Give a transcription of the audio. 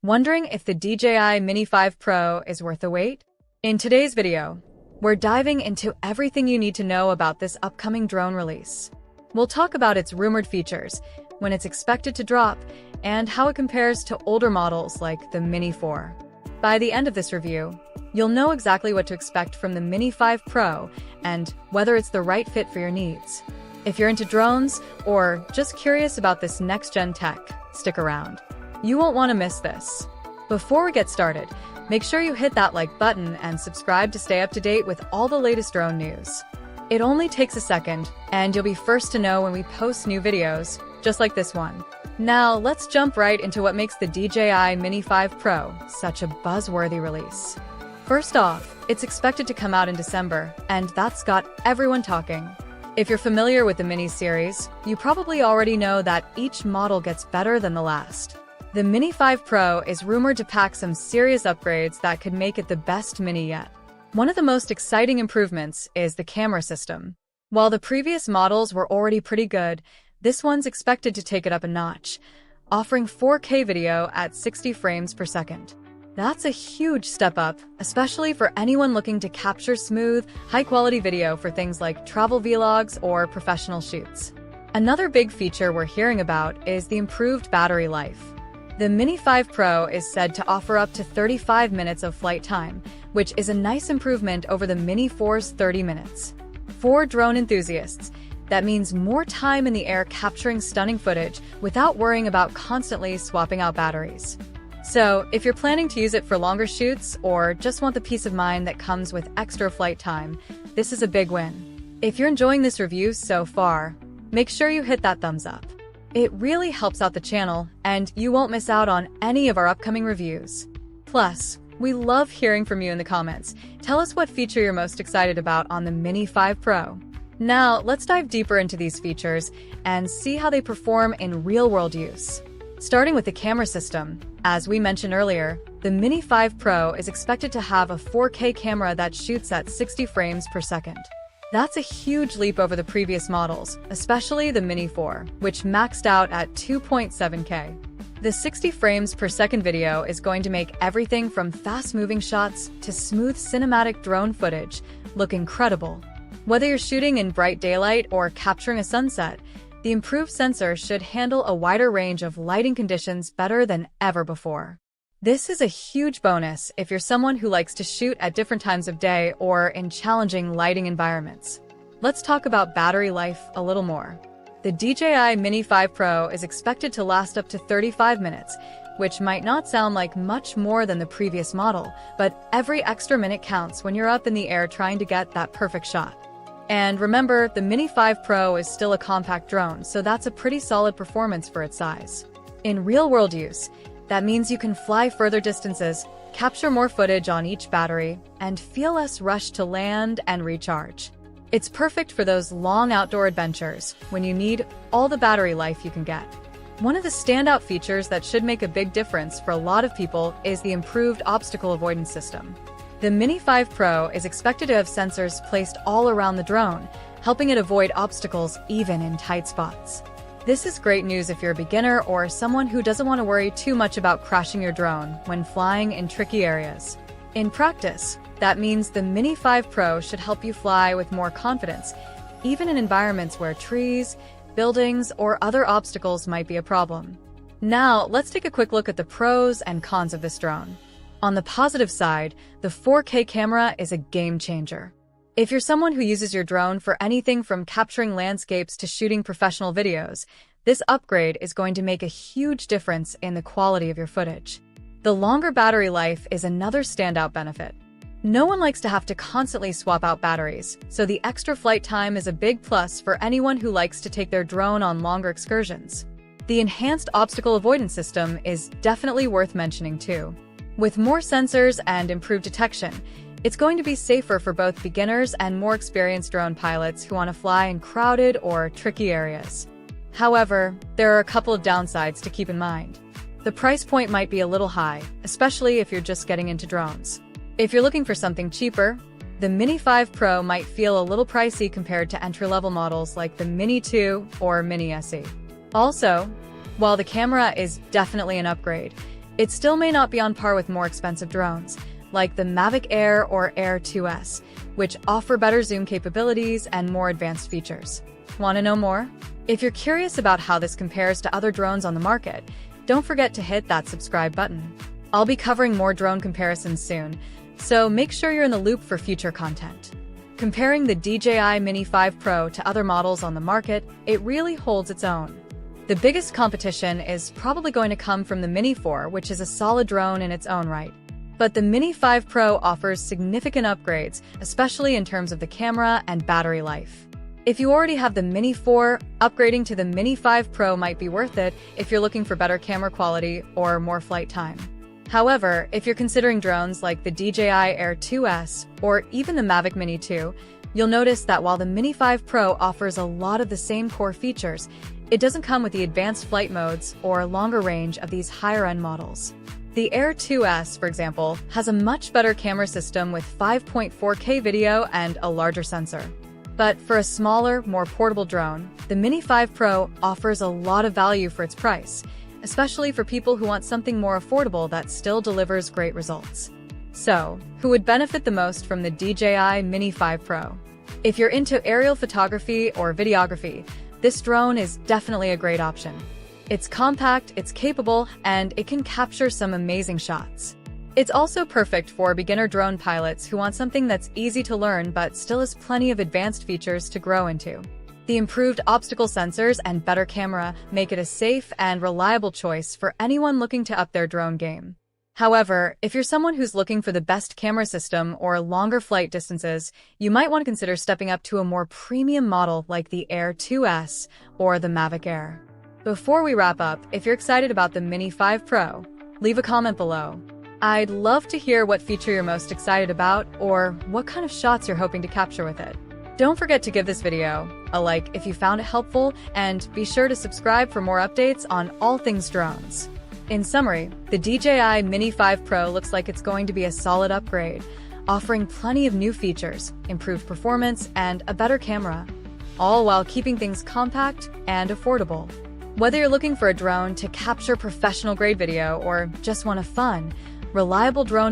Wondering if the DJI Mini 5 Pro is worth the wait? In today's video, we're diving into everything you need to know about this upcoming drone release. We'll talk about its rumored features, when it's expected to drop, and how it compares to older models like the Mini 4. By the end of this review, you'll know exactly what to expect from the Mini 5 Pro and whether it's the right fit for your needs. If you're into drones or just curious about this next-gen tech, stick around. You won't want to miss this. Before we get started, make sure you hit that like button and subscribe to stay up to date with all the latest drone news. It only takes a second, and you'll be first to know when we post new videos, just like this one. Now, let's jump right into what makes the DJI Mini 5 Pro such a buzzworthy release. First off, it's expected to come out in December, and that's got everyone talking. If you're familiar with the Mini series, you probably already know that each model gets better than the last. The Mini 5 Pro is rumored to pack some serious upgrades that could make it the best Mini yet. One of the most exciting improvements is the camera system. While the previous models were already pretty good, this one's expected to take it up a notch, offering 4K video at 60 frames per second. That's a huge step up, especially for anyone looking to capture smooth, high-quality video for things like travel vlogs or professional shoots. Another big feature we're hearing about is the improved battery life. The Mini 5 Pro is said to offer up to 35 minutes of flight time, which is a nice improvement over the Mini 4's 30 minutes. For drone enthusiasts, that means more time in the air capturing stunning footage without worrying about constantly swapping out batteries. So, if you're planning to use it for longer shoots or just want the peace of mind that comes with extra flight time, this is a big win. If you're enjoying this review so far, make sure you hit that thumbs up. It really helps out the channel, and you won't miss out on any of our upcoming reviews. Plus, we love hearing from you in the comments. Tell us what feature you're most excited about on the Mini 5 Pro. Now, let's dive deeper into these features and see how they perform in real-world use. Starting with the camera system, as we mentioned earlier, the Mini 5 Pro is expected to have a 4K camera that shoots at 60 frames per second. That's a huge leap over the previous models, especially the Mini 4, which maxed out at 2.7K. The 60 frames per second video is going to make everything from fast-moving shots to smooth cinematic drone footage look incredible. Whether you're shooting in bright daylight or capturing a sunset, the improved sensor should handle a wider range of lighting conditions better than ever before. This is a huge bonus if you're someone who likes to shoot at different times of day or in challenging lighting environments. Let's talk about battery life a little more. The DJI Mini 5 Pro is expected to last up to 35 minutes, which might not sound like much more than the previous model, but every extra minute counts when you're up in the air trying to get that perfect shot. And remember, the Mini 5 Pro is still a compact drone, so that's a pretty solid performance for its size. In real-world use, that means you can fly further distances, capture more footage on each battery, and feel less rushed to land and recharge. It's perfect for those long outdoor adventures when you need all the battery life you can get. One of the standout features that should make a big difference for a lot of people is the improved obstacle avoidance system. The Mini 5 Pro is expected to have sensors placed all around the drone, helping it avoid obstacles even in tight spots. This is great news if you're a beginner or someone who doesn't want to worry too much about crashing your drone when flying in tricky areas. In practice, that means the Mini 5 Pro should help you fly with more confidence, even in environments where trees, buildings, or other obstacles might be a problem. Now, let's take a quick look at the pros and cons of this drone. On the positive side, the 4K camera is a game changer. If you're someone who uses your drone for anything from capturing landscapes to shooting professional videos, this upgrade is going to make a huge difference in the quality of your footage. The longer battery life is another standout benefit. No one likes to have to constantly swap out batteries, so the extra flight time is a big plus for anyone who likes to take their drone on longer excursions. The enhanced obstacle avoidance system is definitely worth mentioning too. With more sensors and improved detection, it's going to be safer for both beginners and more experienced drone pilots who want to fly in crowded or tricky areas. However, there are a couple of downsides to keep in mind. The price point might be a little high, especially if you're just getting into drones. If you're looking for something cheaper, the Mini 5 Pro might feel a little pricey compared to entry-level models like the Mini 2 or Mini SE. Also, while the camera is definitely an upgrade, it still may not be on par with more expensive drones, like the Mavic Air or Air 2S, which offer better zoom capabilities and more advanced features. Want to know more? If you're curious about how this compares to other drones on the market, don't forget to hit that subscribe button. I'll be covering more drone comparisons soon, so make sure you're in the loop for future content. Comparing the DJI Mini 5 Pro to other models on the market, it really holds its own. The biggest competition is probably going to come from the Mini 4, which is a solid drone in its own right. But the Mini 5 Pro offers significant upgrades, especially in terms of the camera and battery life. If you already have the Mini 4, upgrading to the Mini 5 Pro might be worth it if you're looking for better camera quality or more flight time. However, if you're considering drones like the DJI Air 2S or even the Mavic Mini 2, you'll notice that while the Mini 5 Pro offers a lot of the same core features, it doesn't come with the advanced flight modes or longer range of these higher-end models. The Air 2S, for example, has a much better camera system with 5.4K video and a larger sensor. But for a smaller, more portable drone, the Mini 5 Pro offers a lot of value for its price, especially for people who want something more affordable that still delivers great results. So, who would benefit the most from the DJI Mini 5 Pro? If you're into aerial photography or videography, this drone is definitely a great option. It's compact, it's capable, and it can capture some amazing shots. It's also perfect for beginner drone pilots who want something that's easy to learn but still has plenty of advanced features to grow into. The improved obstacle sensors and better camera make it a safe and reliable choice for anyone looking to up their drone game. However, if you're someone who's looking for the best camera system or longer flight distances, you might want to consider stepping up to a more premium model like the Air 2S or the Mavic Air. Before we wrap up, if you're excited about the Mini 5 Pro, leave a comment below. I'd love to hear what feature you're most excited about or what kind of shots you're hoping to capture with it. Don't forget to give this video a like if you found it helpful, and be sure to subscribe for more updates on all things drones. In summary, the DJI Mini 5 Pro looks like it's going to be a solid upgrade, offering plenty of new features, improved performance, and a better camera, all while keeping things compact and affordable. Whether you're looking for a drone to capture professional-grade video or just want a fun, reliable drone